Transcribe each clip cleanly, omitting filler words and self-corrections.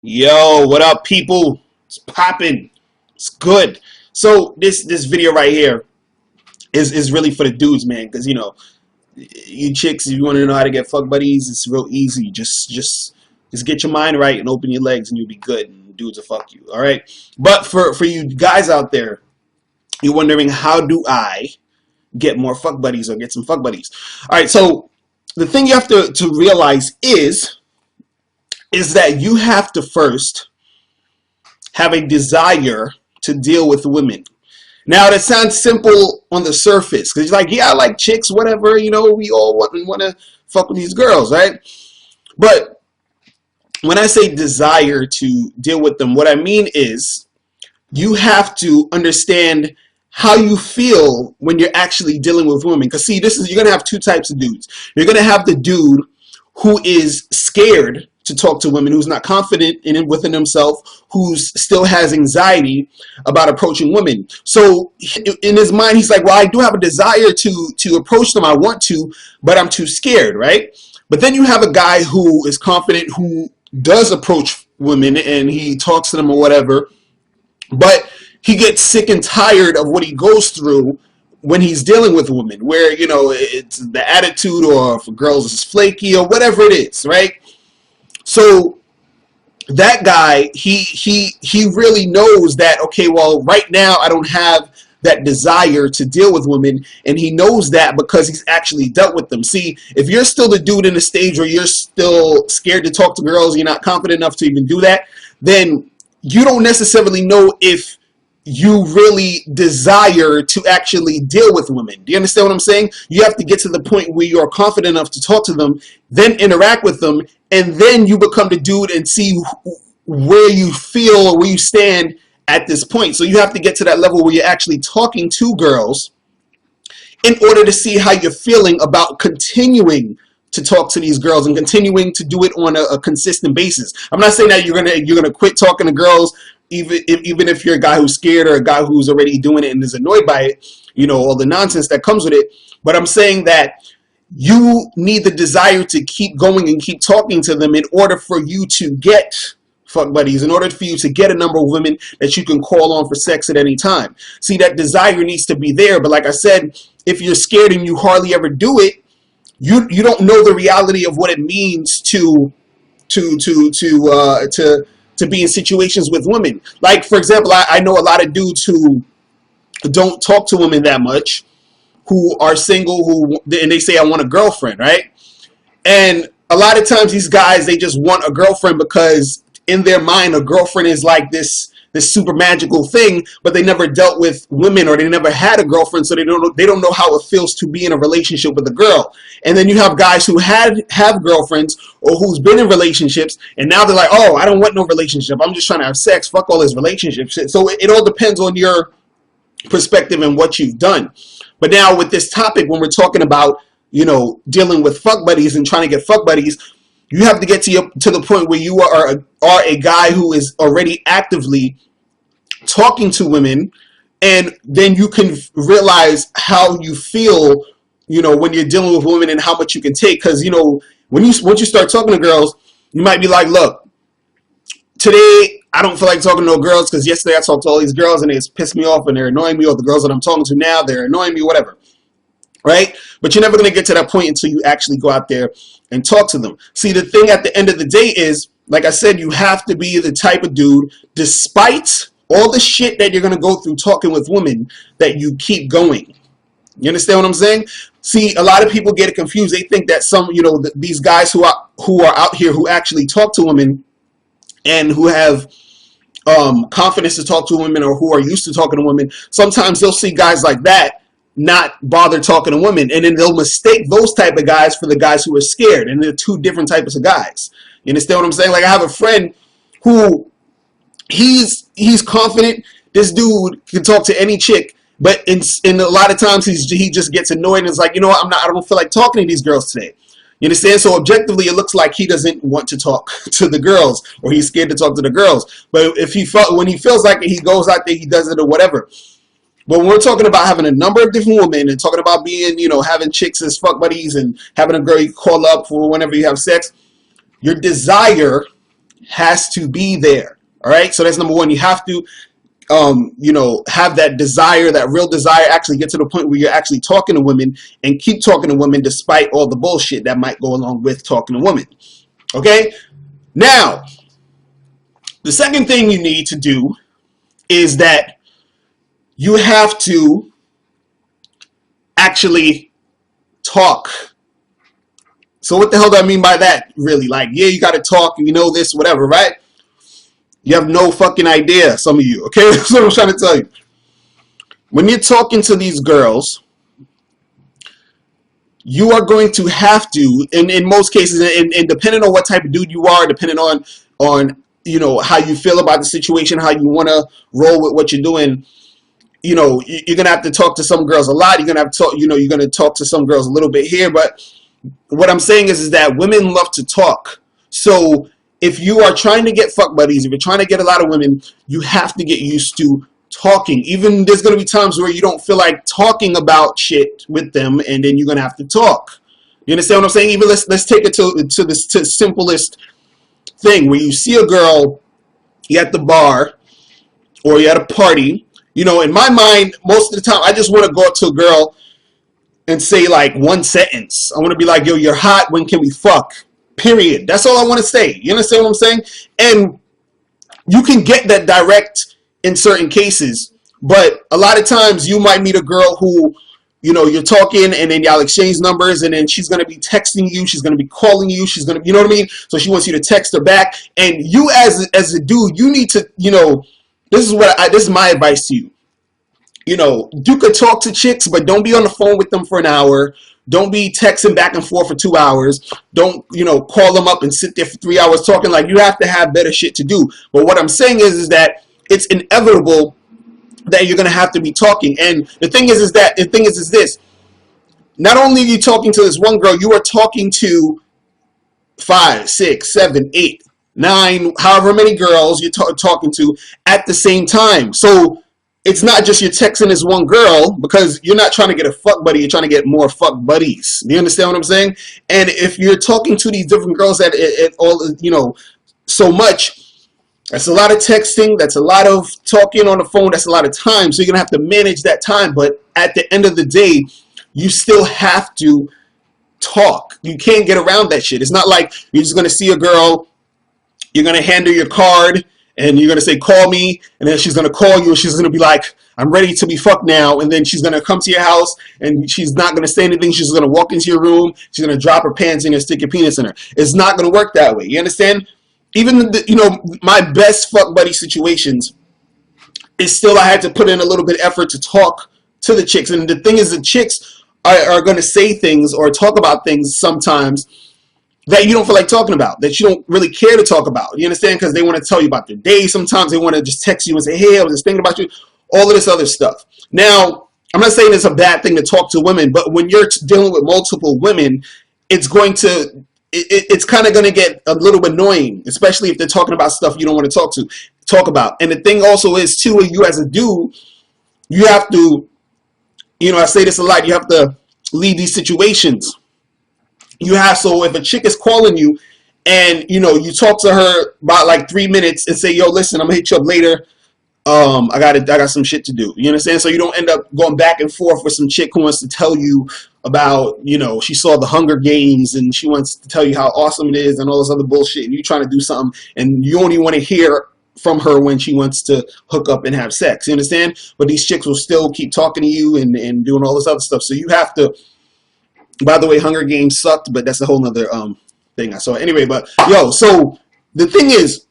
Yo, what up, people? It's popping. It's good. So this video right here is really for the dudes, man. Because you chicks, if you want to know how to get fuck buddies, it's real easy. Just get your mind right and open your legs, and you'll be good. And dudes will fuck you. All right. But for you guys out there, you're wondering, how do I get more fuck buddies or get some fuck buddies? All right. So the thing you have to realize is that you have to first have a desire to deal with women. Now, that sounds simple on the surface because you're like, yeah, I like chicks, whatever, we all want to fuck with these girls, right? But when I say desire to deal with them, what I mean is you have to understand how you feel when you're actually dealing with women. Because see, you're going to have two types of dudes. You're going to have the dude who is scared to talk to women, who's not confident within himself, who still has anxiety about approaching women. So in his mind, he's like, well, I do have a desire to approach them. I want to, but I'm too scared, right? But then you have a guy who is confident, who does approach women and he talks to them or whatever, but he gets sick and tired of what he goes through when he's dealing with women, where it's the attitude, or if a girl's is flaky or whatever it is, right? So that guy, he really knows that, okay, well, right now I don't have that desire to deal with women, and he knows that because he's actually dealt with them. See, if you're still the dude in the stage where you're still scared to talk to girls, you're not confident enough to even do that, then you don't necessarily know if you really desire to actually deal with women. Do you understand what I'm saying? You have to get to the point where you are confident enough to talk to them, then interact with them, and then you become the dude and see where you feel or where you stand at this point. So you have to get to that level where you're actually talking to girls in order to see how you're feeling about continuing to talk to these girls and continuing to do it on a consistent basis. I'm not saying that you're gonna quit talking to girls, even if you're a guy who's scared or a guy who's already doing it and is annoyed by it, all the nonsense that comes with it. But I'm saying that you need the desire to keep going and keep talking to them in order for you to get fuck buddies, in order for you to get a number of women that you can call on for sex at any time. See, that desire needs to be there. But like I said, if you're scared and you hardly ever do it, you don't know the reality of what it means to be in situations with women. Like, for example, I know a lot of dudes who don't talk to women that much, who are single, and they say, I want a girlfriend, right? And a lot of times these guys, they just want a girlfriend because in their mind, a girlfriend is like this super magical thing, but they never dealt with women, or they never had a girlfriend, so they don't know how it feels to be in a relationship with a girl. And then you have guys who have girlfriends, or who's been in relationships, and now they're like, oh, I don't want no relationship, I'm just trying to have sex, fuck all this relationship shit. So it all depends on your perspective and what you've done. But now with this topic, when we're talking about dealing with fuck buddies and trying to get fuck buddies, you have to get to the point where you are a guy who is already actively talking to women, and then you can realize how you feel, when you're dealing with women, and how much you can take. Because once you start talking to girls, you might be like, look, today I don't feel like talking to no girls because yesterday I talked to all these girls and it's pissed me off and they're annoying me, or the girls that I'm talking to now, they're annoying me, whatever. Right? But you're never going to get to that point until you actually go out there and talk to them. See, the thing at the end of the day is, like I said, you have to be the type of dude, despite all the shit that you're going to go through talking with women, that you keep going. You understand what I'm saying? See, a lot of people get it confused. They think that these guys who are out here who actually talk to women and who have confidence to talk to women, or who are used to talking to women, sometimes they'll see guys like that not bother talking to women, and then they'll mistake those type of guys for the guys who are scared, and they're two different types of guys. You understand what I'm saying? Like, I have a friend who he's confident. This dude can talk to any chick, but in a lot of times he just gets annoyed and is like, you know what, I don't feel like talking to these girls today. You understand? So objectively, it looks like he doesn't want to talk to the girls, or he's scared to talk to the girls. But when he feels like it, he goes out there, he does it, or whatever. But when we're talking about having a number of different women and talking about being, having chicks as fuck buddies and having a girl you call up for whenever you have sex, your desire has to be there. All right, so that's number one. You have to have that desire, that real desire, actually get to the point where you're actually talking to women and keep talking to women despite all the bullshit that might go along with talking to women. Okay, now the second thing you need to do is that you have to actually talk. So what the hell do I mean by that, really? Like, yeah, you got to talk, you know this, whatever, right? You have no fucking idea, some of you, okay? That's what I'm trying to tell you. When you're talking to these girls, you are going to have to, in most cases, and depending on what type of dude you are, depending on how you feel about the situation, how you want to roll with what you're doing, you're going to have to talk to some girls a lot. You're going to have to talk, you're going to talk to some girls a little bit here. But what I'm saying is that women love to talk. So if you are trying to get fuck buddies, if you're trying to get a lot of women, you have to get used to talking. Even there's going to be times where you don't feel like talking about shit with them, and then you're going to have to talk. You understand what I'm saying? Even let's take it to the simplest thing, where you see a girl, you're at the bar or you're at a party. In my mind, most of the time, I just want to go up to a girl and say like one sentence. I want to be like, yo, you're hot. When can we fuck? Period. That's all I want to say. You understand what I'm saying? And you can get that direct in certain cases, but a lot of times you might meet a girl who, you're talking and then y'all exchange numbers, and then she's going to be texting you, she's going to be calling you, she's going to, you know what I mean? So she wants you to text her back, and you as a dude, you need to, this is my advice to you. You could talk to chicks, but don't be on the phone with them for an hour. Don't be texting back and forth for 2 hours. Don't, call them up and sit there for 3 hours talking. Like, you have to have better shit to do. But what I'm saying is that it's inevitable that you're going to have to be talking. And the thing is this. Not only are you talking to this one girl, you are talking to 5, 6, 7, 8, 9, however many girls you're talking to at the same time. So it's not just you're texting this one girl, because you're not trying to get a fuck buddy, you're trying to get more fuck buddies. Do you understand what I'm saying? And if you're talking to these different girls at all, so much, that's a lot of texting, that's a lot of talking on the phone, that's a lot of time. So you're gonna have to manage that time. But at the end of the day, you still have to talk. You can't get around that shit. It's not like you're just gonna see a girl, you're gonna hand her your card, and you're going to say, call me, and then she's going to call you, and she's going to be like, I'm ready to be fucked now, and then she's going to come to your house, and she's not going to say anything. She's going to walk into your room, she's going to drop her pants in and stick your penis in her. It's not going to work that way. You understand? Even, my best fuck buddy situations is still I had to put in a little bit of effort to talk to the chicks. And the thing is, the chicks are going to say things or talk about things sometimes that you don't feel like talking about, that you don't really care to talk about. You understand? Because they want to tell you about their day. Sometimes they want to just text you and say, hey, I was just thinking about you. All of this other stuff. Now, I'm not saying it's a bad thing to talk to women, but when you're dealing with multiple women, it's going to, it's kind of going to get a little annoying, especially if they're talking about stuff you don't want to talk about. And the thing also is, too, you as a dude, you have to, I say this a lot, you have to leave these situations. So if a chick is calling you and, you talk to her about like 3 minutes and say, yo, listen, I'm gonna hit you up later. I got some shit to do. You understand? So you don't end up going back and forth with some chick who wants to tell you about, she saw the Hunger Games and she wants to tell you how awesome it is and all this other bullshit, and you trying to do something and you only want to hear from her when she wants to hook up and have sex. You understand? But these chicks will still keep talking to you and doing all this other stuff. So you have to. By the way, Hunger Games sucked, but that's a whole nother thing I saw. Anyway, but so the thing is,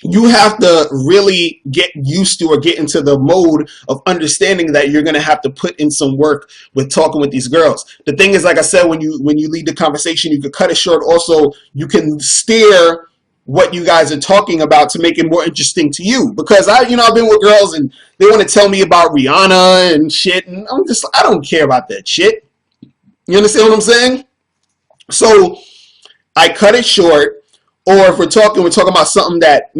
you have to really get used to or get into the mode of understanding that you're going to have to put in some work with talking with these girls. The thing is, like I said, when you lead the conversation, you can cut it short. Also, you can steer what you guys are talking about to make it more interesting to you. Because I've been with girls and they want to tell me about Rihanna and shit, and I don't care about that shit. You understand what I'm saying? So I cut it short, or if we're talking about something that,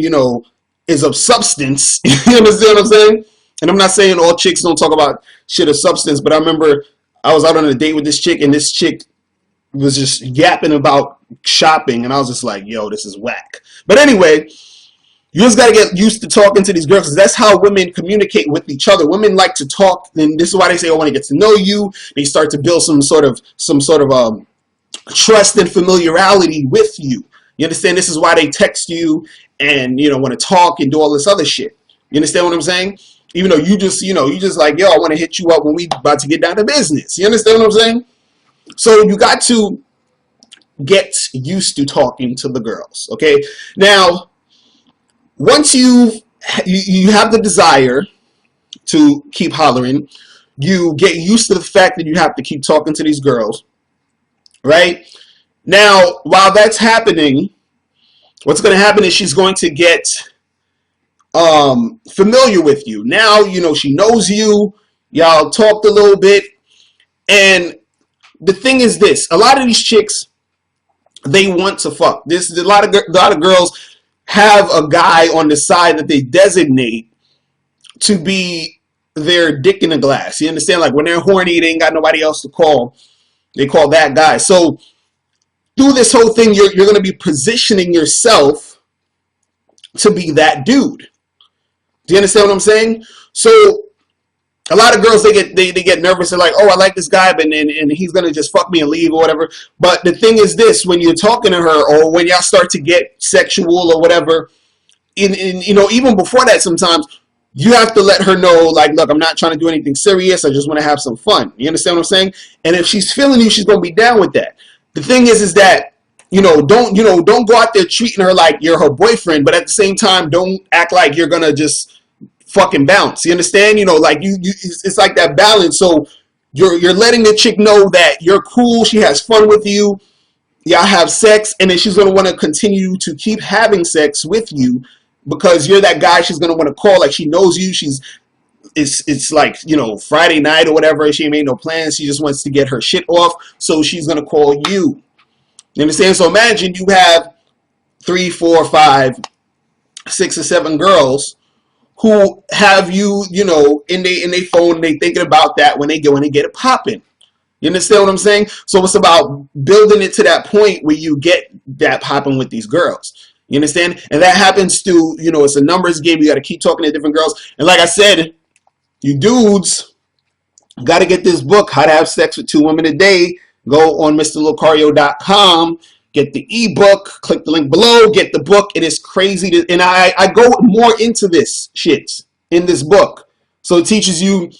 is of substance. You understand what I'm saying? And I'm not saying all chicks don't talk about shit of substance, but I remember I was out on a date with this chick, and this chick was just yapping about shopping, and I was just like, yo, this is whack. But anyway, you just got to get used to talking to these girls, because that's how women communicate with each other. Women like to talk, and this is why they say, "I want to get to know you." They start to build some sort of trust and familiarity with you. You understand? This is why they text you and want to talk and do all this other shit. You understand what I'm saying? Even though you just like, yo, I want to hit you up when we about to get down to business. You understand what I'm saying? So you got to get used to talking to the girls. Okay, now once you have the desire to keep hollering, you get used to the fact that you have to keep talking to these girls, right? Now, while that's happening, what's going to happen is she's going to get familiar with you. Now, she knows you. Y'all talked a little bit. And the thing is this. A lot of these chicks, they want to fuck. A lot of girls have a guy on the side that they designate to be their dick in a glass. You understand? Like when they're horny, they ain't got nobody else to call. They call that guy. So through this whole thing, you're going to be positioning yourself to be that dude. Do you understand what I'm saying? So a lot of girls, they get nervous. They're like, oh, I like this guy, but and he's going to just fuck me and leave or whatever. But the thing is this, when you're talking to her or when y'all start to get sexual or whatever, even before that sometimes, you have to let her know, like, look, I'm not trying to do anything serious. I just want to have some fun. You understand what I'm saying? And if she's feeling you, she's going to be down with that. The thing is that, don't go out there treating her like you're her boyfriend, but at the same time, don't act like you're going to just fucking bounce. You understand? Like it's like that balance. So you're letting the chick know that you're cool. She has fun with you. Y'all have sex, and then she's going to want to continue to keep having sex with you because you're that guy she's going to want to call. Like she knows you. It's like, Friday night or whatever. She made no plans. She just wants to get her shit off. So she's going to call you. You understand? So imagine you have 3, 4, 5, 6 or 7 girls who have you, in their phone. They thinking about that when they go in and get it popping. You understand what I'm saying? So it's about building it to that point where you get that popping with these girls. You understand? And that happens through, it's a numbers game. You got to keep talking to different girls. And like I said, you dudes got to get this book, How to Have Sex with 2 Women a Day. Go on MrLocario.com. Get the ebook. Click the link below. Get the book. It is crazy. And I go more into this shit in this book. So it teaches you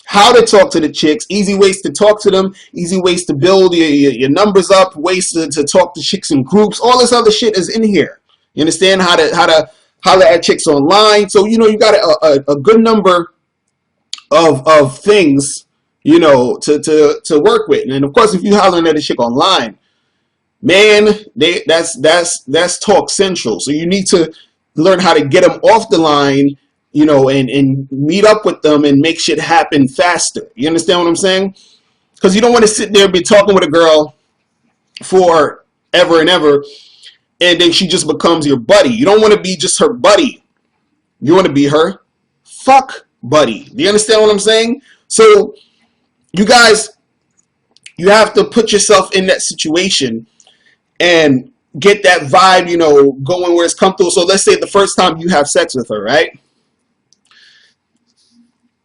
how to talk to the chicks, easy ways to talk to them, easy ways to build your numbers up, ways to talk to chicks in groups. All this other shit is in here. You understand how to holler at chicks online. So, you got a good number of things, to work with. And of course, if you hollering at a chick online, man, that's talk central. So you need to learn how to get them off the line, and meet up with them and make shit happen faster. You understand what I'm saying? Because you don't want to sit there and be talking with a girl for ever and ever, and then she just becomes your buddy. You don't want to be just her buddy. You want to be her fuck buddy. Do you understand what I'm saying? So you guys, you have to put yourself in that situation and get that vibe, going where it's comfortable. So let's say the first time you have sex with her, right?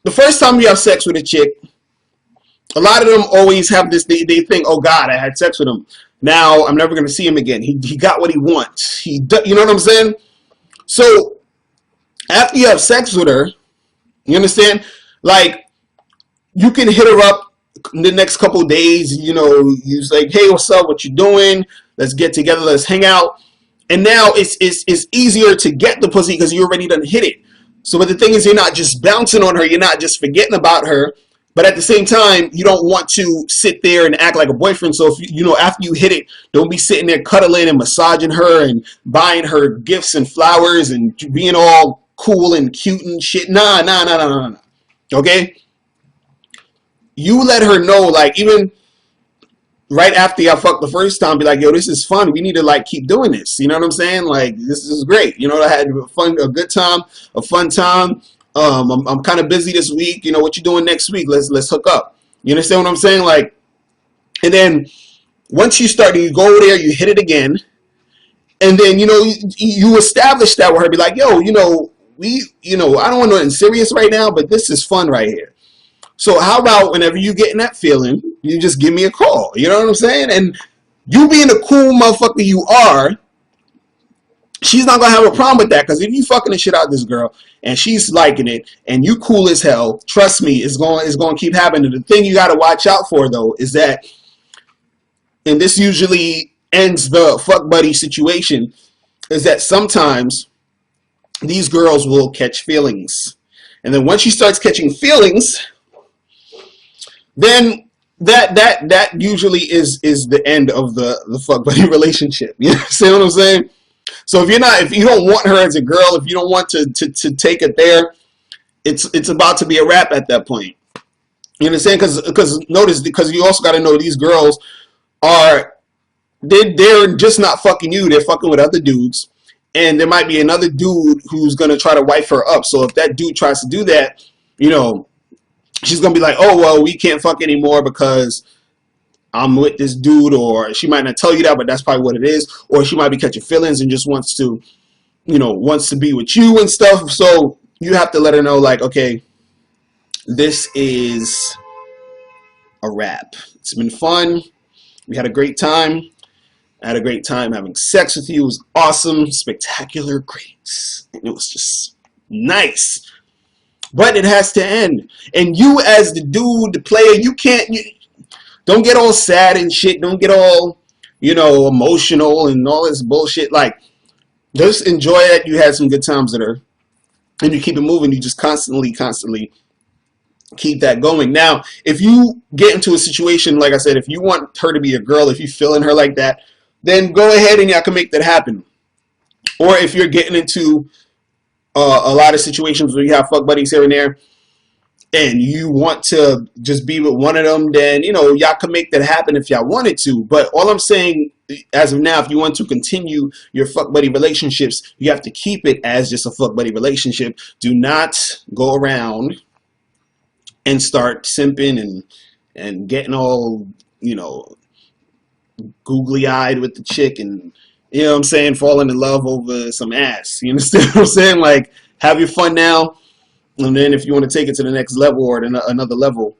The first time you have sex with a chick, a lot of them always have this, they think, oh God, I had sex with him. Now I'm never going to see him again. He got what he wants. You know what I'm saying? So after you have sex with her, you understand? Like, you can hit her up in the next couple of days, you're like, hey, what's up? What you doing? Let's get together. Let's hang out. And now it's easier to get the pussy because you already done hit it. So, but the thing is, you're not just bouncing on her. You're not just forgetting about her. But at the same time, you don't want to sit there and act like a boyfriend. So, if after you hit it, don't be sitting there cuddling and massaging her and buying her gifts and flowers and being all cool and cute and shit. Nah. Okay? You let her know, like, even right after y'all fucked the first time, be like, yo, this is fun. We need to, like, keep doing this. You know what I'm saying? Like, this is great. I had a good time, a fun time. I'm kind of busy this week. What you doing next week? Let's hook up. You understand what I'm saying? Like, and then once you start, you go over there, you hit it again, and then you establish that with her. Be like, yo, I don't want nothing serious right now, but this is fun right here. So how about whenever you getting that feeling, you just give me a call. You know what I'm saying? And you being the cool motherfucker you are, she's not gonna have a problem with that, because if you fucking the shit out of this girl and she's liking it and you cool as hell, trust me, it's going to keep happening. The thing you got to watch out for though is that, and this usually ends the fuck buddy situation, is that sometimes these girls will catch feelings, and then once she starts catching feelings, then that usually is the end of the fuck buddy relationship. You see what I'm saying? So if you don't want her as a girl, if you don't want to take it there, it's about to be a wrap at that point. You understand? Because you also got to know these girls they're just not fucking you. They're fucking with other dudes, and there might be another dude who's gonna try to wife her up. So if that dude tries to do that, she's gonna be like, oh well, we can't fuck anymore because I'm with this dude. Or she might not tell you that, but that's probably what it is. Or she might be catching feelings and just wants to be with you and stuff. So you have to let her know, like, okay, this is a wrap. It's been fun. We had a great time. I had a great time having sex with you. It was awesome, spectacular, great. And it was just nice. But it has to end. And you as the dude, the player, don't get all sad and shit. Don't get all, emotional and all this bullshit. Like, just enjoy it. You had some good times with her. And you keep it moving. You just constantly keep that going. Now, if you get into a situation, like I said, if you want her to be a girl, if you feeling her like that, then go ahead and y'all can make that happen. Or if you're getting into a lot of situations where you have fuck buddies here and there, and you want to just be with one of them, then y'all can make that happen if y'all wanted to. But all I'm saying, as of now, if you want to continue your fuck buddy relationships, you have to keep it as just a fuck buddy relationship. Do not go around and start simping and getting all googly eyed with the chick, and falling in love over some ass. You understand what I'm saying? Like, have your fun now, and then if you want to take it to the next level or another level,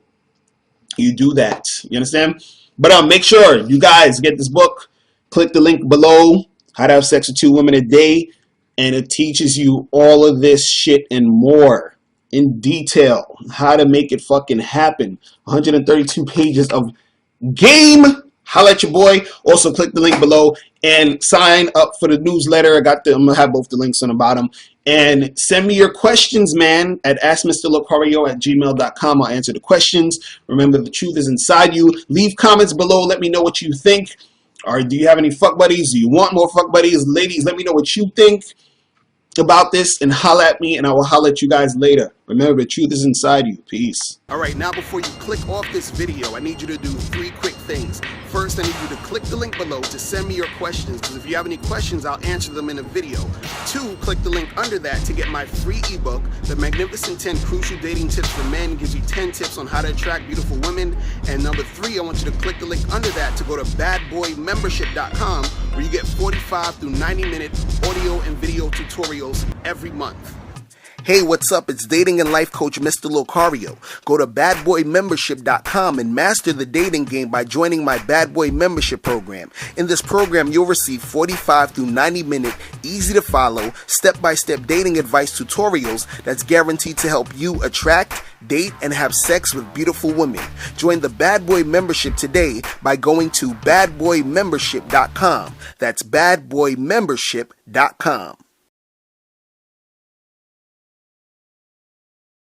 you do that. You understand? But make sure you guys get this book. Click the link below, How to Have Sex with 2 Women a Day, and it teaches you all of this shit and more in detail. How to make it fucking happen. 132 pages of game. Holla at your boy. Also, click the link below and sign up for the newsletter. I'm gonna have both the links on the bottom. And send me your questions, man, at askmrlocario@gmail.com. I'll answer the questions. Remember, the truth is inside you. Leave comments below. Let me know what you think. Or do you have any fuck buddies? Do you want more fuck buddies? Ladies, let me know what you think about this, and holla at me, and I will holla at you guys later. Remember, the truth is inside you. Peace. Alright, now before you click off this video, I need you to do 3 quick things. First, I need you to click the link below to send me your questions, because if you have any questions, I'll answer them in a video. 2, click the link under that to get my free ebook, The Magnificent 10 Crucial Dating Tips for Men. Gives you 10 tips on how to attract beautiful women. And number 3, I want you to click the link under that to go to badboymembership.com, where you get 45 through 90-minute audio and video tutorials every month. Hey, what's up? It's dating and life coach Mr. Locario. Go to badboymembership.com and master the dating game by joining my Bad Boy Membership program. In this program, you'll receive 45 through 90-minute, easy-to-follow, step-by-step dating advice tutorials that's guaranteed to help you attract, date, and have sex with beautiful women. Join the Bad Boy Membership today by going to badboymembership.com. That's badboymembership.com.